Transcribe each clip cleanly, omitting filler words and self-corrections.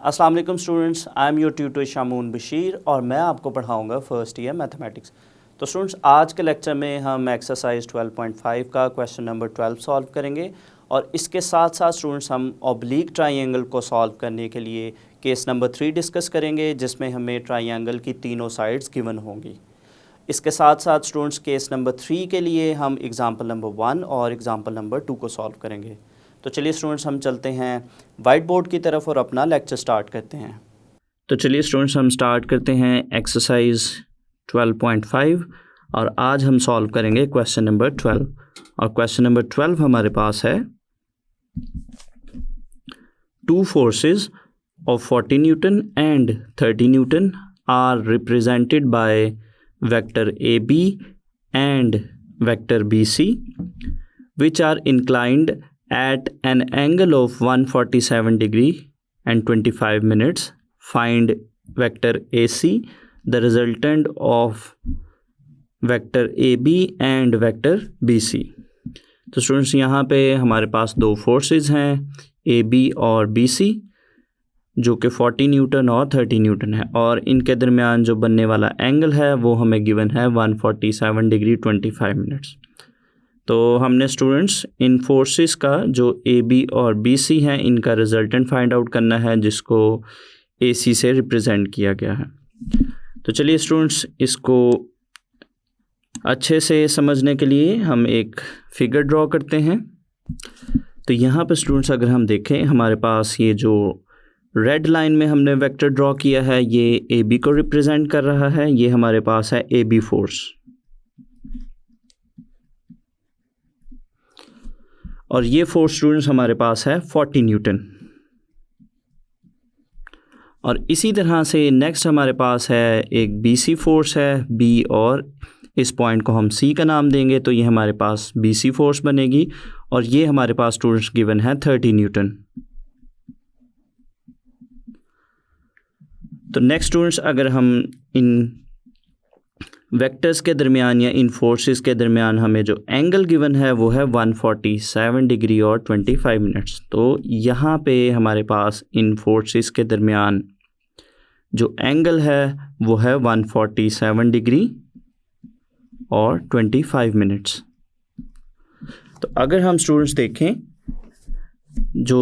अस्सलाम वालेकुम students, I am your tutor Shamoon Bashir और मैं आपको पढ़ाऊंगा फर्स्ट ईयर मैथमेटिक्स। तो स्टूडेंट्स, आज के लेक्चर में हम एक्सरसाइज 12.5 का क्वेश्चन नंबर 12 सॉल्व करेंगे और इसके साथ साथ स्टूडेंट्स हम ऑब्लिक ट्राइंगल को सॉल्व करने के लिए केस नंबर 3 डिस्कस करेंगे, जिसमें हमें ट्राइंगल की तीनों साइड्स गिवन होंगी। इसके साथ साथ स्टूडेंट्स केस नंबर 3 के लिए हम एग्ज़ाम्पल नंबर 1 और एग्ज़ाम्पल नंबर 2 को सॉल्व करेंगे। तो चलिए स्टूडेंट्स, हम चलते हैं वाइट बोर्ड की तरफ और अपना लेक्चर स्टार्ट करते हैं। तो चलिए स्टूडेंट्स, हम स्टार्ट करते हैं एक्सरसाइज 12.5 और आज हम सॉल्व करेंगे क्वेश्चन नंबर 12। और क्वेश्चन नंबर 12 हमारे पास है, two forces of 40 newton and 30 newton are represented by vector AB and vector BC which are inclined at an angle of 147 degree and 25 minutes. Find vector AC, the resultant of vector AB and vector BC. तो students, यहाँ पे हमारे पास दो forces हैं AB और BC, जो कि 40 Newton और 30 न्यूटन है, और इनके दरमियान जो बनने वाला एंगल है वो हमें गिवन है 147 डिग्री 25 मिनट्स। तो हमने स्टूडेंट्स इन फोर्सेस का जो AB और BC हैं इनका रिजल्टेंट फाइंड आउट करना है, जिसको AC से रिप्रेजेंट किया गया है। तो चलिए स्टूडेंट्स, इसको अच्छे से समझने के लिए हम एक फिगर ड्रॉ करते हैं। तो यहाँ पर स्टूडेंट्स, अगर हम देखें, हमारे पास ये जो रेड लाइन में हमने वेक्टर ड्रॉ किया है ये AB को रिप्रेजेंट कर रहा है। ये हमारे पास है AB फोर्स, और ये फोर्स स्टूडेंट्स हमारे पास है 40 न्यूटन। और इसी तरह से नेक्स्ट हमारे पास है एक BC फोर्स है B, और इस पॉइंट को हम C का नाम देंगे, तो ये हमारे पास BC फोर्स बनेगी, और ये हमारे पास स्टूडेंट्स गिवन है 30 न्यूटन। तो नेक्स्ट स्टूडेंट्स, अगर हम इन वेक्टर्स के दरमियान या इन फोर्सेस के दरमियान हमें जो एंगल गिवन है वो है 147 डिग्री और 25 मिनट्स। तो यहाँ पे हमारे पास इन फोर्सेस के दरमियान जो एंगल है वो है 147 डिग्री और 25 मिनट्स। तो अगर हम स्टूडेंट्स देखें, जो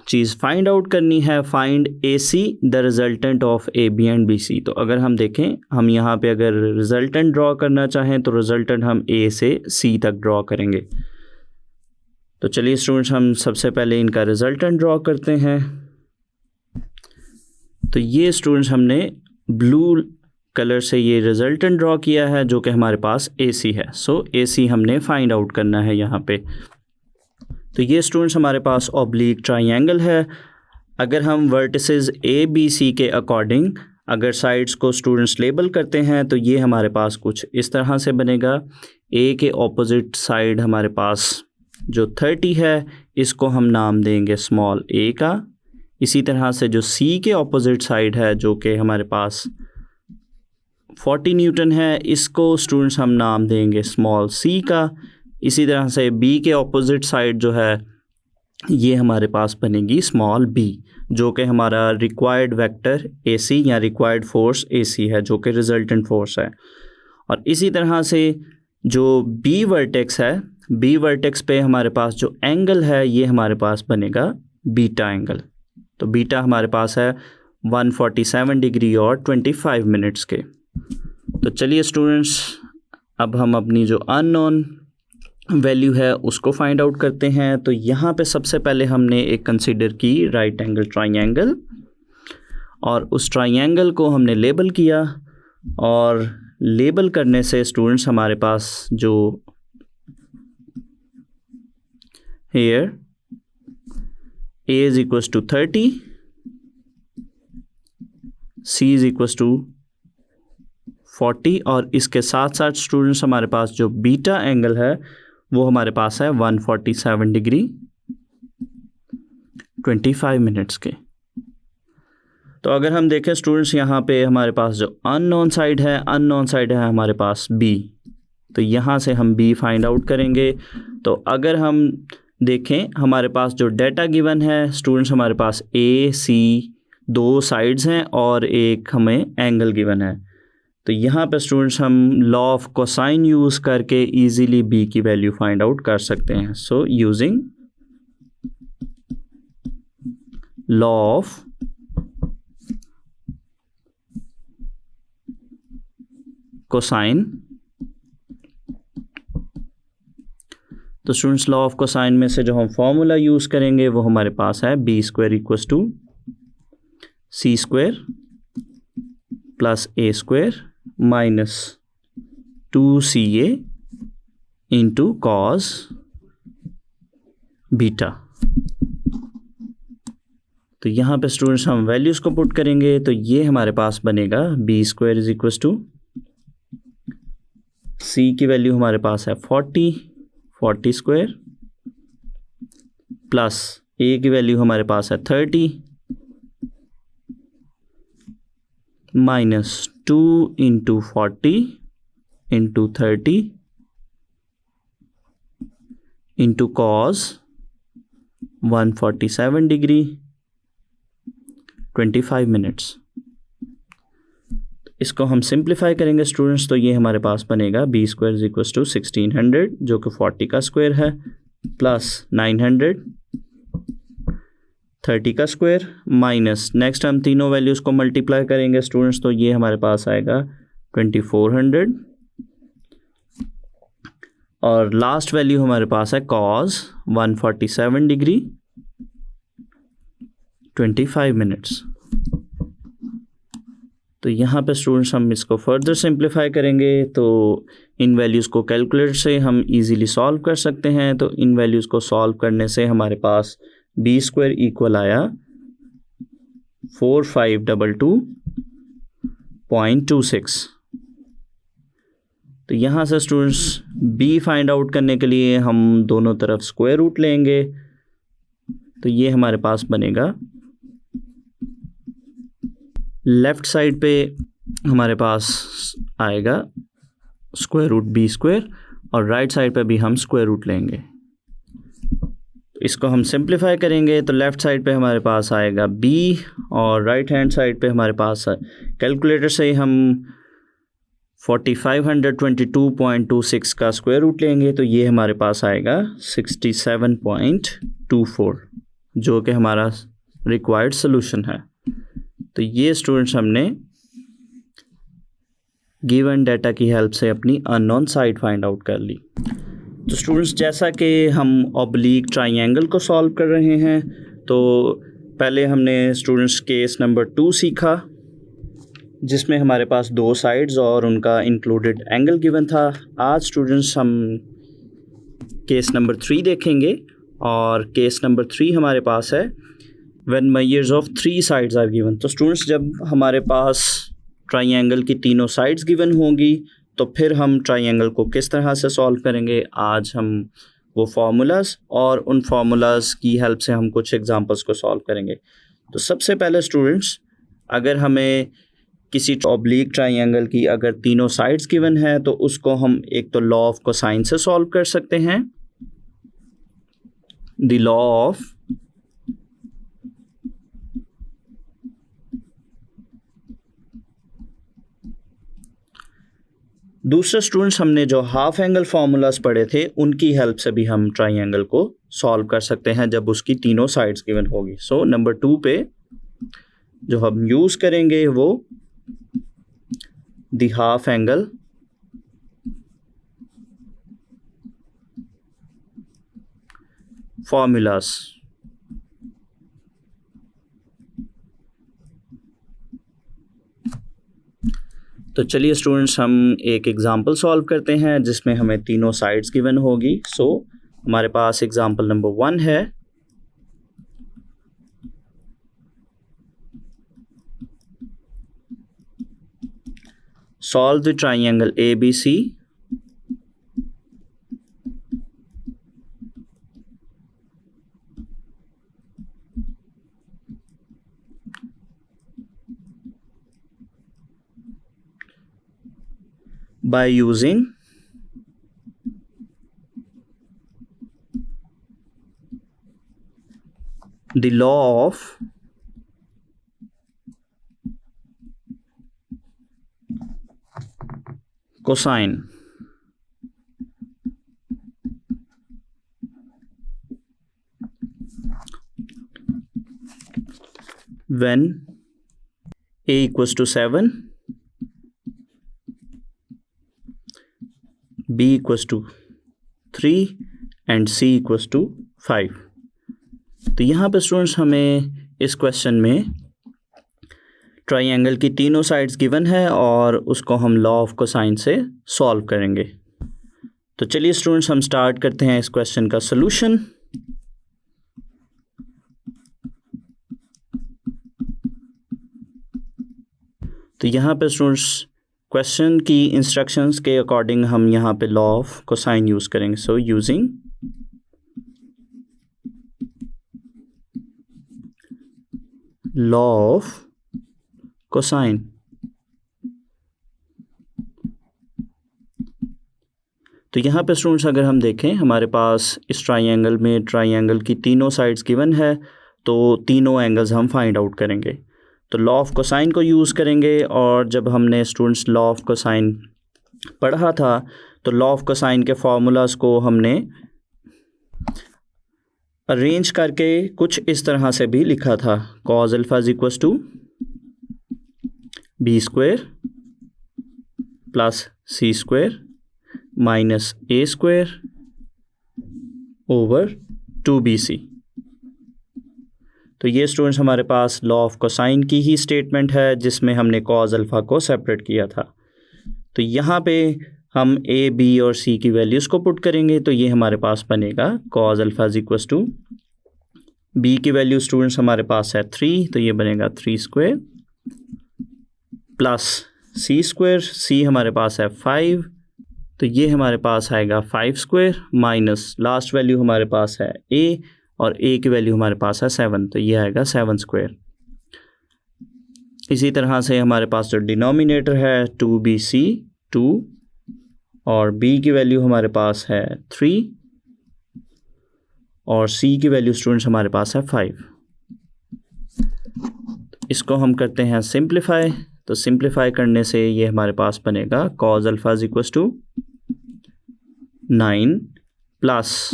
चीज़ फाइंड आउट करनी है, find AC the resultant of AB and BC। तो अगर हम देखें, हम यहाँ पे अगर रिजल्टेंट ड्रॉ करना चाहें तो रिजल्टेंट हम A से C तक ड्रॉ करेंगे। तो चलिए स्टूडेंट्स, हम सबसे पहले इनका रिजल्टेंट ड्रॉ करते हैं। तो ये स्टूडेंट्स हमने ब्लू कलर से ये रिजल्टेंट ड्रॉ किया है, जो कि हमारे पास AC है। सो AC हमने फाइंड आउट करना है यहाँ पे। तो ये स्टूडेंट्स हमारे पास ऑब्लिक ट्राइंगल है। अगर हम वर्टिसेस ABC के अकॉर्डिंग अगर साइड्स को स्टूडेंट्स लेबल करते हैं तो ये हमारे पास कुछ इस तरह से बनेगा। A के ऑपोजिट साइड हमारे पास जो 30 है इसको हम नाम देंगे स्मॉल a का। इसी तरह से जो C के ऑपोजिट साइड है, जो कि हमारे पास 40 न्यूटन है, इसको स्टूडेंट्स हम नाम देंगे स्मॉल c का। इसी तरह से B के ऑपोजिट साइड जो है ये हमारे पास बनेगी स्मॉल b, जो कि हमारा रिक्वायर्ड वेक्टर AC या रिक्वायर्ड फोर्स AC है, जो कि रिजल्टेंट फोर्स है। और इसी तरह से जो B वर्टेक्स है, B वर्टेक्स पे हमारे पास जो एंगल है ये हमारे पास बनेगा बीटा एंगल। तो बीटा हमारे पास है 147 डिग्री और 25 मिनट्स के। तो चलिए स्टूडेंट्स, अब हम अपनी जो अननोन वैल्यू है उसको फाइंड आउट करते हैं। तो यहाँ पे सबसे पहले हमने एक कंसीडर की राइट एंगल ट्राइंगल, और उस ट्राइंगल को हमने लेबल किया, और लेबल करने से स्टूडेंट्स हमारे पास जो here A is equals to 30, C is equals to 40, और इसके साथ साथ स्टूडेंट्स हमारे पास जो बीटा एंगल है वो हमारे पास है 147 डिग्री 25 मिनट्स के। तो अगर हम देखें स्टूडेंट्स, यहाँ पे हमारे पास जो अननोन साइड है हमारे पास B। तो यहाँ से हम B फाइंड आउट करेंगे। तो अगर हम देखें, हमारे पास जो डाटा गिवन है स्टूडेंट्स, हमारे पास A, C 2 साइड्स हैं और एक हमें एंगल गिवन है। तो यहाँ पे स्टूडेंट्स हम लॉ ऑफ कोसाइन यूज़ करके इजीली बी की वैल्यू फाइंड आउट कर सकते हैं। So using law of cosine, तो स्टूडेंट्स लॉ ऑफ कोसाइन में से जो हम फॉर्मूला यूज़ करेंगे वो हमारे पास है B square equals to C square plus A square minus 2ca into cos beta. तो यहाँ पे स्टूडेंट्स हम वैल्यूज़ को पुट करेंगे तो ये हमारे पास बनेगा B square is equals to c की वैल्यू हमारे पास है 40 स्क्वायर प्लस ए की वैल्यू हमारे पास है 30 minus 2 into 40 into 30 into cos 147 degree 25 minutes. इसको हम सिंप्लीफाई करेंगे स्टूडेंट्स तो ये हमारे पास बनेगा B square is equals to 1600 जो कि 40 का स्क्वायर है प्लस 900 30 का स्क्वायर माइनस नेक्स्ट हम तीनों वैल्यूज़ को मल्टीप्लाई करेंगे स्टूडेंट्स तो ये हमारे पास आएगा 2400 और लास्ट वैल्यू हमारे पास है कॉस 147 डिग्री 25 मिनट्स। तो यहाँ पे स्टूडेंट्स हम इसको फर्दर सिंप्लीफाई करेंगे तो इन वैल्यूज़ को कैलकुलेटर से हम इजीली सॉल्व कर सकते हैं। तो इन वैल्यूज़ को सॉल्व करने से हमारे पास बी स्क्वायर इक्वल आया 4522.26। तो यहाँ से स्टूडेंट्स बी फाइंड आउट करने के लिए हम दोनों तरफ स्क्वायर रूट लेंगे तो ये हमारे पास बनेगा लेफ़्ट साइड पे हमारे पास आएगा स्क्वायर रूट बी स्क्वायर और राइट साइड पे भी हम स्क्वायर रूट लेंगे। इसको हम सिंप्लीफाई करेंगे तो लेफ़्ट साइड पे हमारे पास आएगा b और राइट हैंड साइड पे हमारे पास कैलकुलेटर से हम 4522.26 का स्क्वायर रूट लेंगे तो ये हमारे पास आएगा 67.24 जो कि हमारा रिक्वायर्ड सोल्यूशन है। तो ये स्टूडेंट्स हमने गिवन डाटा की हेल्प से अपनी अननोन साइड फाइंड आउट कर ली। तो स्टूडेंट्स जैसा कि हम ऑब्लिक ट्राइंगल को सॉल्व कर रहे हैं तो पहले हमने स्टूडेंट्स केस नंबर 2 सीखा जिसमें हमारे पास 2 साइड्स और उनका इंक्लूडेड एंगल गिवन था। आज स्टूडेंट्स हम केस नंबर 3 देखेंगे और केस नंबर 3 हमारे पास है when measures of 3 sides are given. तो स्टूडेंट्स जब हमारे पास ट्राइंगल की तीनों साइड्स गिवन होंगी तो फिर हम ट्राइंगल को किस तरह से सॉल्व करेंगे, आज हम वो फार्मूलाज और उन फार्मूलाज की हेल्प से हम कुछ एग्जांपल्स को सॉल्व करेंगे। तो सबसे पहले स्टूडेंट्स अगर हमें किसी ऑब्लिक ट्राइंगल की अगर तीनों साइड्स गिवन है तो उसको हम एक तो लॉ ऑफ कोसाइन से सॉल्व कर सकते हैं। द लॉ ऑफ दूसरे स्टूडेंट्स हमने जो हाफ एंगल फार्मूलाज पढ़े थे उनकी हेल्प से भी हम ट्राइंगल को सॉल्व कर सकते हैं जब उसकी तीनों साइड्स गिवन होगी। सो नंबर 2 पे जो हम यूज़ करेंगे वो द हाफ एंगल फार्मूलाज। तो चलिए स्टूडेंट्स हम एक एग्जांपल सॉल्व करते हैं जिसमें हमें तीनों साइड्स गिवन होगी। सो हमारे पास एग्जांपल नंबर 1 है solve the triangle ABC by using the law of cosine when a equals to 7, b equals to 3 and c equals to 5। तो यहाँ पे स्टूडेंट्स हमें इस क्वेश्चन में ट्राइंगल की तीनों साइड्स गिवन है और उसको हम लॉ ऑफ कोसाइन से सॉल्व करेंगे। तो चलिए स्टूडेंट्स हम स्टार्ट करते हैं इस क्वेश्चन का सॉल्यूशन। तो यहाँ पे स्टूडेंट्स क्वेश्चन की इंस्ट्रक्शंस के अकॉर्डिंग हम यहाँ पे लॉ ऑफ कोसाइन यूज़ करेंगे। So using law of cosine, तो यहाँ पे स्टूडेंट्स अगर हम देखें हमारे पास इस ट्राइंगल में ट्राइंगल की तीनों साइड्स गिवन है, तो तीनों एंगल्स हम फाइंड आउट करेंगे। तो लॉ ऑफ कोसाइन को यूज़ करेंगे और जब हमने स्टूडेंट्स लॉ ऑफ कोसाइन पढ़ा था तो लॉ ऑफ कोसाइन के फार्मूलाज को हमने अरेंज करके कुछ इस तरह से भी लिखा था। Cos alpha is equals to B square plus C square minus A square over 2bc। तो ये स्टूडेंट्स हमारे पास लॉ ऑफ कोसाइन की ही स्टेटमेंट है जिसमें हमने कॉज अल्फ़ा को सेपरेट किया था। तो यहाँ पे हम ए बी और सी की वैल्यूज़ को पुट करेंगे तो ये हमारे पास बनेगा cos alpha is equals to B की वैल्यू स्टूडेंट्स हमारे पास है 3, तो ये बनेगा 3 square plus C square, C हमारे पास है 5, तो ये हमारे पास आएगा 5 स्क्वायर माइनस लास्ट वैल्यू हमारे पास है ए और ए की वैल्यू हमारे पास है 7, तो ये आएगा 7 स्क्वायर। इसी तरह से हमारे पास जो डिनोमिनेटर है 2bc 2 और b की वैल्यू हमारे पास है 3 और c की वैल्यू स्टूडेंट्स हमारे पास है 5। इसको हम करते हैं सिंप्लीफाई, तो सिंप्लीफाई करने से ये हमारे पास बनेगा cos alpha is equals to 9 plus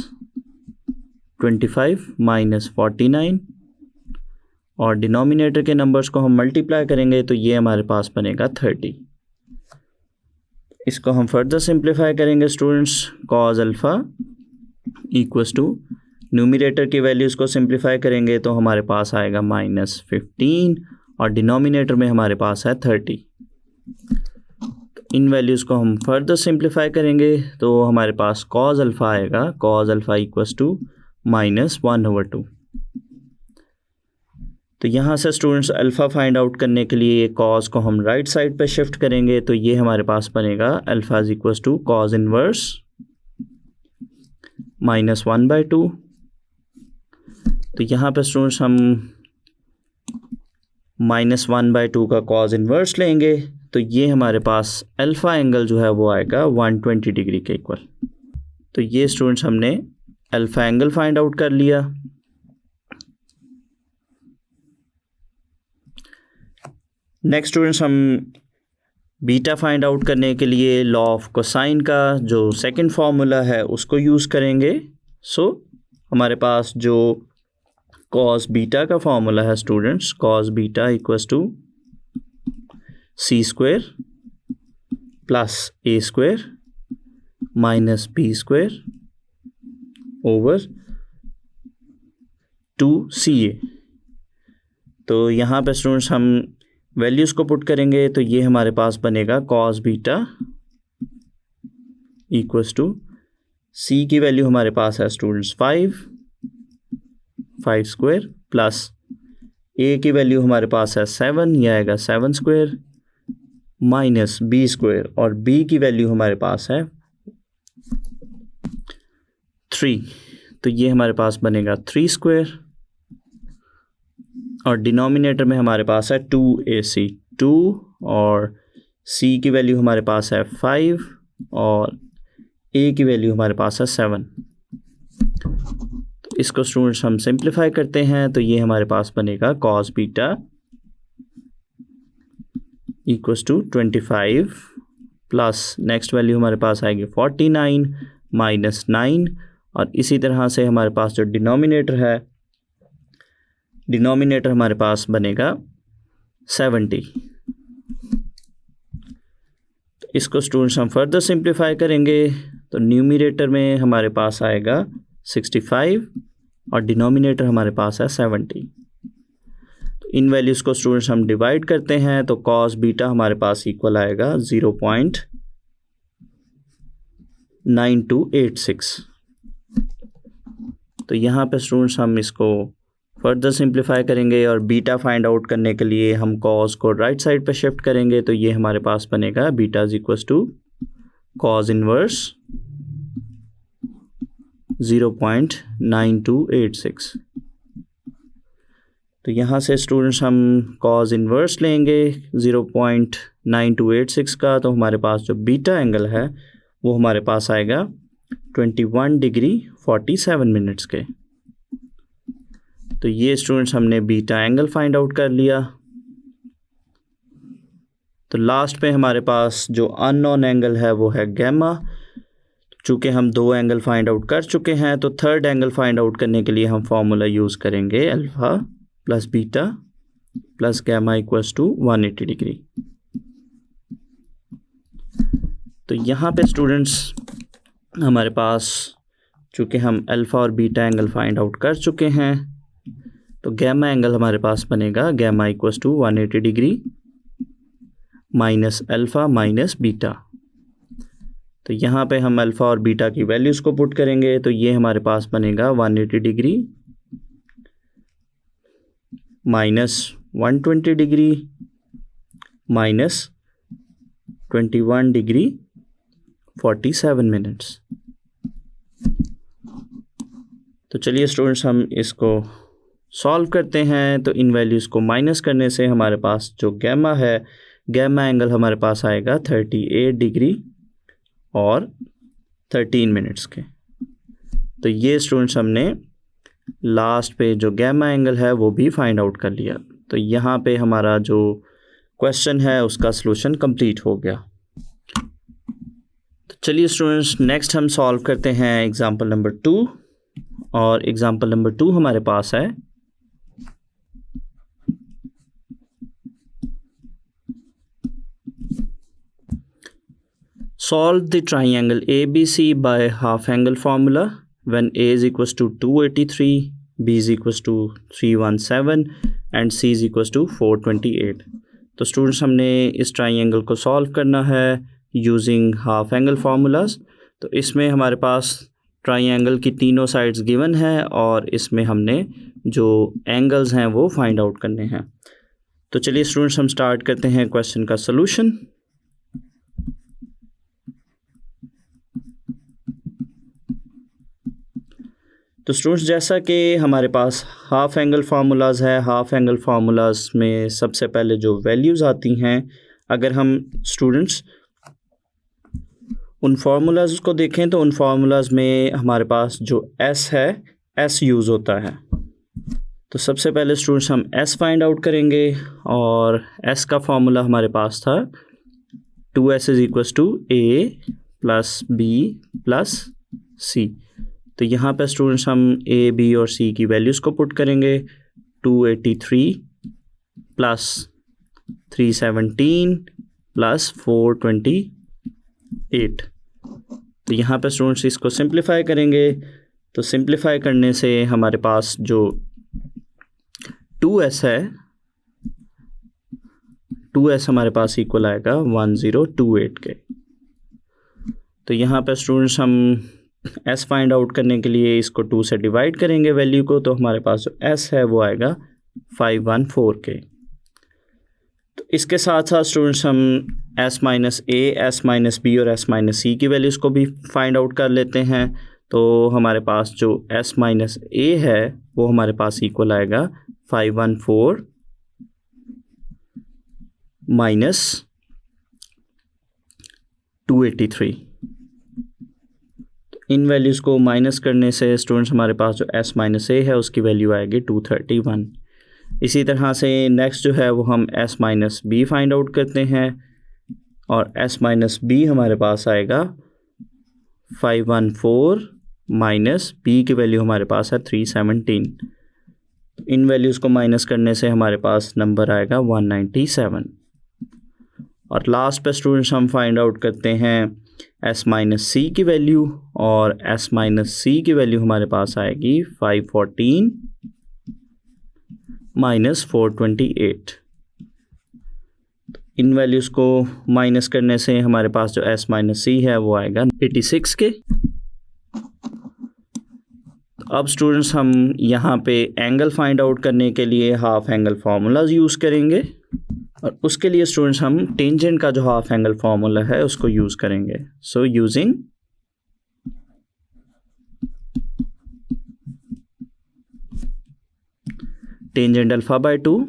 25 minus 49 और डिनोमिनेटर के नंबर्स को हम मल्टीप्लाई करेंगे तो ये हमारे पास बनेगा 30। इसको हम फर्दर सिंप्लीफाई करेंगे students, cos alpha equals to numerator की वैल्यूज़ को सिंप्लीफाई करेंगे तो हमारे पास आएगा -15 और डिनोमिनेटर में हमारे पास है 30। इन वैल्यूज़ को हम फर्दर सिंप्लीफाई करेंगे तो हमारे पास कॉज अल्फ़ा आएगा, कॉज अल्फ़ा इक्वल्स टू -1/2। तो यहाँ से स्टूडेंट्स अल्फ़ा फाइंड आउट करने के लिए कॉज को हम राइट साइड पे शिफ्ट करेंगे तो ये हमारे पास बनेगा alpha is equals to cos inverse -1/2। तो यहाँ पे स्टूडेंट्स हम -1/2 का कॉज इनवर्स लेंगे तो ये हमारे पास अल्फ़ा एंगल जो है वो आएगा 120 डिग्री के इक्वल। तो ये स्टूडेंट्स हमने अल्फ़ा एंगल फाइंड आउट कर लिया। नेक्स्ट स्टूडेंट्स हम बीटा फाइंड आउट करने के लिए लॉ ऑफ कोसाइन का जो सेकंड फार्मूला है उसको यूज़ करेंगे। सो हमारे पास जो कॉस बीटा का फार्मूला है students, cos beta equals to C square plus A square minus B square over 2ca। तो यहाँ पे स्टूडेंट्स हम वैल्यूज़ को पुट करेंगे तो ये हमारे पास बनेगा cos beta equals to c की वैल्यू हमारे पास है स्टूडेंट्स 5 स्क्वायर प्लस ए की वैल्यू हमारे पास है 7, यह आएगा 7 स्क्वायर माइनस बी स्क्वायर और बी की वैल्यू हमारे पास है 3, तो ये हमारे पास बनेगा 3 स्क्वायर और डिनोमिनेटर में हमारे पास है 2ac 2 और c की वैल्यू हमारे पास है 5 और a की वैल्यू हमारे पास है 7। तो इसको स्टूडेंट्स हम सिंप्लीफाई करते हैं तो ये हमारे पास बनेगा cos beta equals to 25 plus next value हमारे पास आएगी 49 माइनस 9, और इसी तरह से हमारे पास जो डिनोमिनेटर है, डिनोमिनेटर हमारे पास बनेगा 70। तो इसको स्टूडेंट्स हम फर्दर सिंप्लीफाई करेंगे तो न्यूमरेटर में हमारे पास आएगा 65 और डिनोमिनेटर हमारे पास है 70। तो इन वैल्यूज़ को स्टूडेंट्स हम डिवाइड करते हैं तो कॉस बीटा हमारे पास इक्वल आएगा 0.9286। तो यहाँ पे स्टूडेंट्स हम इसको फर्दर सिंप्लीफाई करेंगे और बीटा फाइंड आउट करने के लिए हम कॉस को राइट साइड पे शिफ्ट करेंगे तो ये हमारे पास बनेगा beta is equal to cos inverse 0.9286। तो यहाँ से स्टूडेंट्स हम कॉस इनवर्स लेंगे 0.9286 का, तो हमारे पास जो बीटा एंगल है वो हमारे पास आएगा 21 डिग्री 47 मिनट्स के। तो ये स्टूडेंट्स हमने बीटा एंगल फाइंड आउट कर लिया। तो लास्ट पे हमारे पास जो अननोन एंगल है वो है गैमा। चूँकि हम दो एंगल फाइंड आउट कर चुके हैं तो थर्ड एंगल फाइंड आउट करने के लिए हम फॉर्मूला यूज़ करेंगे alpha plus beta plus gamma equals to 180 degree. तो यहाँ पे स्टूडेंट्स हमारे पास चूँकि हम अल्फ़ा और बीटा एंगल फाइंड आउट कर चुके हैं तो गैमा एंगल हमारे पास बनेगा gamma equals to 180 degree minus alpha minus beta. तो यहाँ पे हम अल्फ़ा और बीटा की वैल्यूज़ को पुट करेंगे तो ये हमारे पास बनेगा 180 degree minus 120 degree minus 21 degree 47 minutes. तो चलिए स्टूडेंट्स हम इसको सॉल्व करते हैं। तो इन वैल्यूज़ को माइनस करने से हमारे पास जो गैमा है, गैमा एंगल हमारे पास आएगा 38 डिग्री और 13 मिनट्स के। तो ये स्टूडेंट्स हमने लास्ट पे जो गैमा एंगल है वो भी फाइंड आउट कर लिया। तो यहाँ पे हमारा जो क्वेश्चन है उसका सलूशन कंप्लीट हो गया। तो चलिए स्टूडेंट्स नेक्स्ट हम सॉल्व करते हैं एग्जांपल नंबर 2, और एग्जांपल नंबर 2 हमारे पास है Solve the triangle ABC by half angle formula when A is equals to 283, B is equals to 317 and C is equals to 428। तो स्टूडेंट्स हमने इस ट्राइंगल को सॉल्व करना है यूजिंग हाफ एंगल फार्मूलाज। तो इसमें हमारे पास ट्राइंगल की तीनों साइड्स गिवन है और इसमें हमने जो एंगल्स हैं वो फाइंड आउट करने हैं। तो चलिए स्टूडेंट्स हम स्टार्ट करते हैं क्वेश्चन का सलूशन। तो स्टूडेंट्स जैसा कि हमारे पास हाफ एंगल फार्मूलाज है, हाफ एंगल फार्मूलाज में सबसे पहले जो वैल्यूज़ आती हैं, अगर हम स्टूडेंट्स उन फार्मूलाज को देखें तो उन फार्मूलाज में हमारे पास जो एस है, एस यूज़ होता है। तो सबसे पहले स्टूडेंट्स हम एस फाइंड आउट करेंगे और एस का फार्मूला हमारे पास था 2s is equals to a plus b plus c. तो यहाँ पे स्टूडेंट्स हम ए बी और सी की वैल्यूज़ को पुट करेंगे 283 प्लस 317 प्लस 428। तो यहाँ पे स्टूडेंट्स इसको सिंप्लीफाई करेंगे तो सिंप्लीफाई करने से हमारे पास जो 2s है, 2s हमारे पास इक्वल आएगा 1028 के। तो यहाँ पे स्टूडेंट्स हम s फाइंड आउट करने के लिए इसको 2 से डिवाइड करेंगे वैल्यू को, तो हमारे पास जो s है वो आएगा 514 के। तो इसके साथ साथ स्टूडेंट्स हम s माइनस ए, s माइनस बी और s माइनस सी की वैल्यूज़ को भी फाइंड आउट कर लेते हैं। तो हमारे पास जो s माइनस ए है वो हमारे पास इक्वल आएगा 514 माइनस 283। इन वैल्यूज़ को माइनस करने से स्टूडेंट्स हमारे पास जो s माइनस ए है उसकी वैल्यू आएगी 231। इसी तरह से नेक्स्ट जो है वो हम s minus B find out करते हैं। और s माइनस बी हमारे पास आएगा 514 माइनस बी की वैल्यू हमारे पास है 317। इन वैल्यूज़ को माइनस करने से हमारे पास नंबर आएगा 197। और लास्ट पे स्टूडेंट्स हम फाइंड आउट करते हैं s माइनस सी की वैल्यू, और s माइनस सी की वैल्यू हमारे पास आएगी 514 माइनस 428। इन वैल्यूज़ को माइनस करने से हमारे पास जो s माइनस सी है वो आएगा 86 के। अब स्टूडेंट्स हम यहाँ पे एंगल फाइंड आउट करने के लिए हाफ एंगल फार्मूलाज यूज़ करेंगे, और उसके लिए स्टूडेंट्स हम टेंजेंट का जो हाफ एंगल फार्मूला है उसको यूज़ करेंगे। So using tangent alpha by 2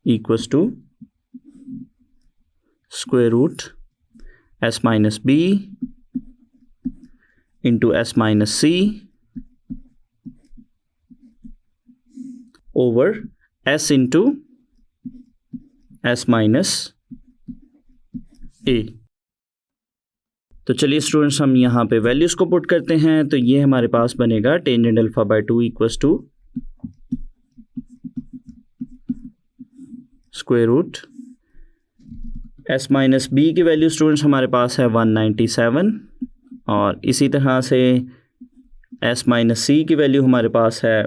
equals to square root s minus b into s minus c over s into s minus a. तो चलिए स्टूडेंट्स हम यहाँ पे वैल्यूज़ को पुट करते हैं। तो ये हमारे पास बनेगा tangent alpha by 2 equals to square root s minus B की वैल्यू स्टूडेंट्स हमारे पास है 197, और इसी तरह से s माइनस सी की वैल्यू हमारे पास है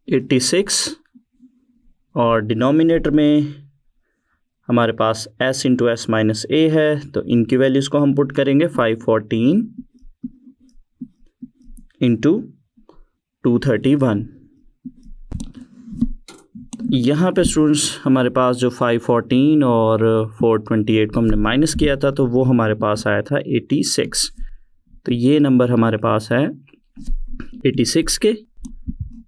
86, और डिनोमिनेटर में हमारे पास s इंटू एस माइनस ए है। तो इनकी वैल्यूज़ को हम पुट करेंगे 514 इंटू 231। यहाँ पे स्टूडेंट्स हमारे पास जो 514 और 428 को हमने माइनस किया था तो वो हमारे पास आया था 86। तो ये नंबर हमारे पास है 86 के।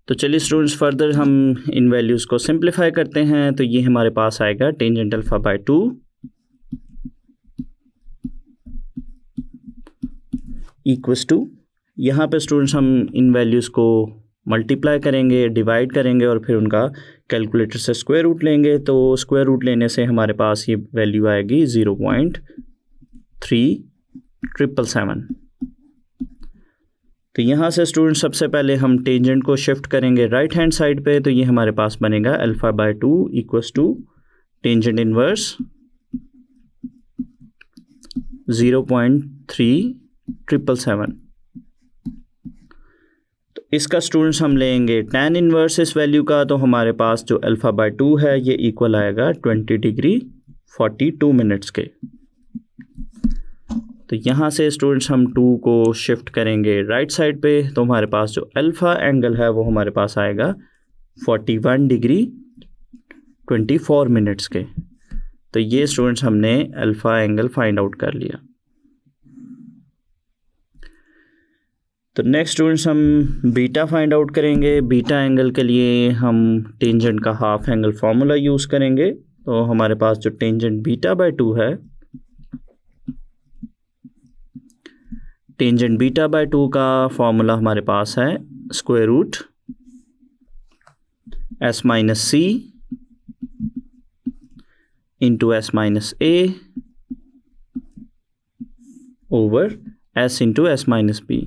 तो चलिए स्टूडेंट्स फर्दर हम इन वैल्यूज़ को सिंप्लीफाई करते हैं। तो ये हमारे पास आएगा tangent alpha by 2 equals to, यहाँ पे स्टूडेंट्स हम इन वैल्यूज़ को मल्टीप्लाई करेंगे, डिवाइड करेंगे, और फिर उनका कैलकुलेटर से स्क्वायर रूट लेंगे। तो स्क्वायर रूट लेने से हमारे पास ये वैल्यू आएगी 0.3777। तो यहाँ से स्टूडेंट सबसे पहले हम टेंजेंट को शिफ्ट करेंगे राइट हैंड साइड पे। तो ये हमारे पास बनेगा alpha by 2 equals to tangent inverse 0.3777। तो इसका स्टूडेंट्स हम लेंगे tan इनवर्स इस वैल्यू का। तो हमारे पास जो अल्फा बाय 2 है ये इक्वल आएगा 20 डिग्री 42 मिनट्स के। तो यहाँ से स्टूडेंट्स हम 2 को शिफ्ट करेंगे राइट साइड पे। तो हमारे पास जो अल्फ़ा एंगल है वो हमारे पास आएगा 41 डिग्री 24 मिनट्स के। तो ये स्टूडेंट्स हमने अल्फ़ा एंगल फाइंड आउट कर लिया। तो नेक्स्ट स्टूडेंट्स हम बीटा फाइंड आउट करेंगे। बीटा एंगल के लिए हम टेंजेंट का हाफ एंगल फार्मूला यूज़ करेंगे। तो हमारे पास जो टेंजेंट बीटा बाय 2 है, टेंजेंट बीटा बाय 2 का फॉर्मूला हमारे पास है square root s minus c into s minus a over s into s minus b.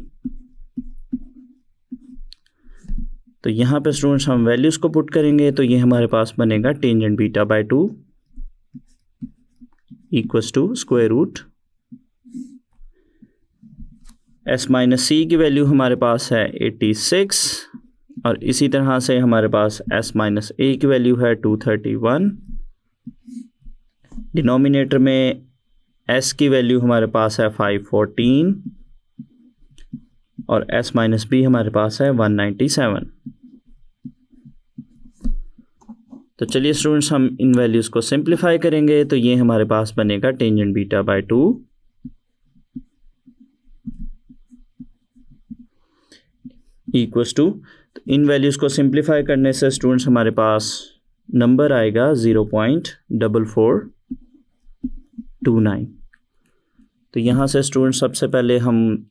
तो यहाँ पे स्टूडेंट्स हम वैल्यूज़ को पुट करेंगे। तो ये हमारे पास बनेगा tangent beta by 2 equals to square root s minus c की वैल्यू हमारे पास है 86, और इसी तरह से हमारे पास s माइनस ए की वैल्यू है 231। डिनोमिनेटर में s की वैल्यू हमारे पास है 514, और s माइनस बी हमारे पास है 197। तो चलिए स्टूडेंट्स हम इन वैल्यूज़ को सिंप्लीफाई करेंगे। तो ये हमारे पास बनेगा tangent beta by 2 equals to, इन वैल्यूज़ को सिंप्लीफाई करने से स्टूडेंट्स हमारे पास नंबर आएगा 0.4429। तो यहाँ से स्टूडेंट्स सबसे पहले हम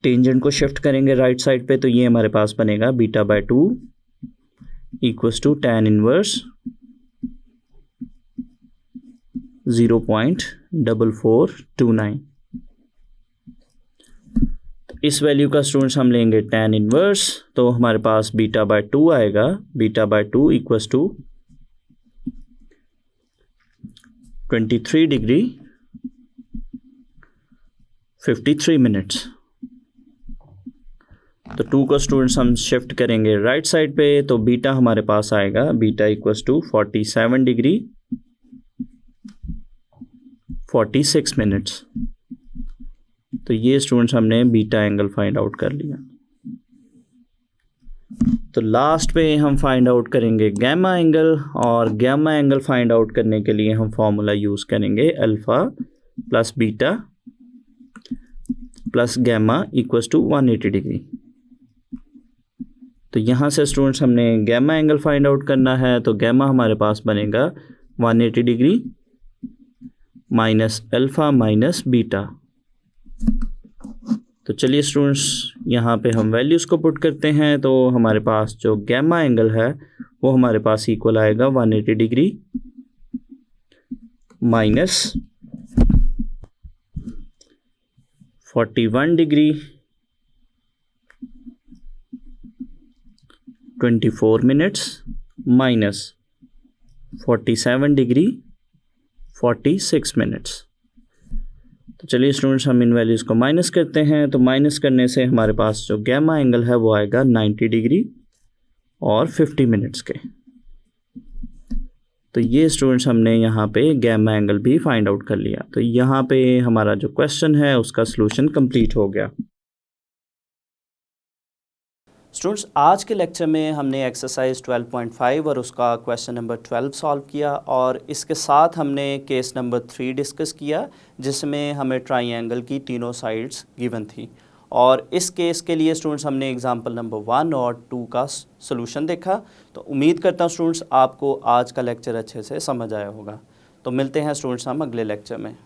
टेंजेंट को शिफ्ट करेंगे राइट साइड पे। तो ये हमारे पास बनेगा beta by 2 equals to tan inverse 0.4429। इस वैल्यू का स्टूडेंट्स हम लेंगे tan इनवर्स, तो हमारे पास बीटा बाय 2 आएगा। Beta by 2 equals to 23 degree 53 minutes. तो 2 को स्टूडेंट्स हम शिफ्ट करेंगे राइट साइड पे, तो बीटा हमारे पास आएगा beta equals to 47 degree 46 minutes. तो ये स्टूडेंट्स हमने बीटा एंगल फाइंड आउट कर लिया। तो लास्ट पे हम फाइंड आउट करेंगे गैमा एंगल, और गैमा एंगल फाइंड आउट करने के लिए हम फॉर्मूला यूज़ करेंगे alpha plus beta plus gamma equals to 180 degree. तो यहाँ से स्टूडेंट्स हमने गैमा एंगल फाइंड आउट करना है, तो गैमा हमारे पास बनेगा 180 degree minus alpha minus beta. तो चलिए स्टूडेंट्स यहाँ पे हम वैल्यूज़ को पुट करते हैं। तो हमारे पास जो गैमा एंगल है वो हमारे पास इक्वल आएगा 180 degree minus 41 degree 24 minutes minus 47 degree 46 minutes. तो चलिए स्टूडेंट्स हम इन वैल्यूज़ को माइनस करते हैं। तो माइनस करने से हमारे पास जो गैमा एंगल है वो आएगा 90 डिग्री और 50 मिनट्स के। तो ये स्टूडेंट्स हमने यहाँ पे गैमा एंगल भी फाइंड आउट कर लिया। तो यहाँ पे हमारा जो क्वेश्चन है उसका सलूशन कंप्लीट हो गया। स्टूडेंट्स आज के लेक्चर में हमने एक्सरसाइज 12.5 और उसका क्वेश्चन नंबर 12 सॉल्व किया, और इसके साथ हमने केस नंबर 3 डिस्कस किया जिसमें हमें ट्राइंगल की तीनों साइड्स गिवन थी। और इस केस के लिए स्टूडेंट्स हमने एग्जांपल नंबर 1 और 2 का सॉल्यूशन देखा। तो उम्मीद करता हूँ स्टूडेंट्स आपको आज का लेक्चर अच्छे से समझ आया होगा। तो मिलते हैं स्टूडेंट्स हम अगले लेक्चर में।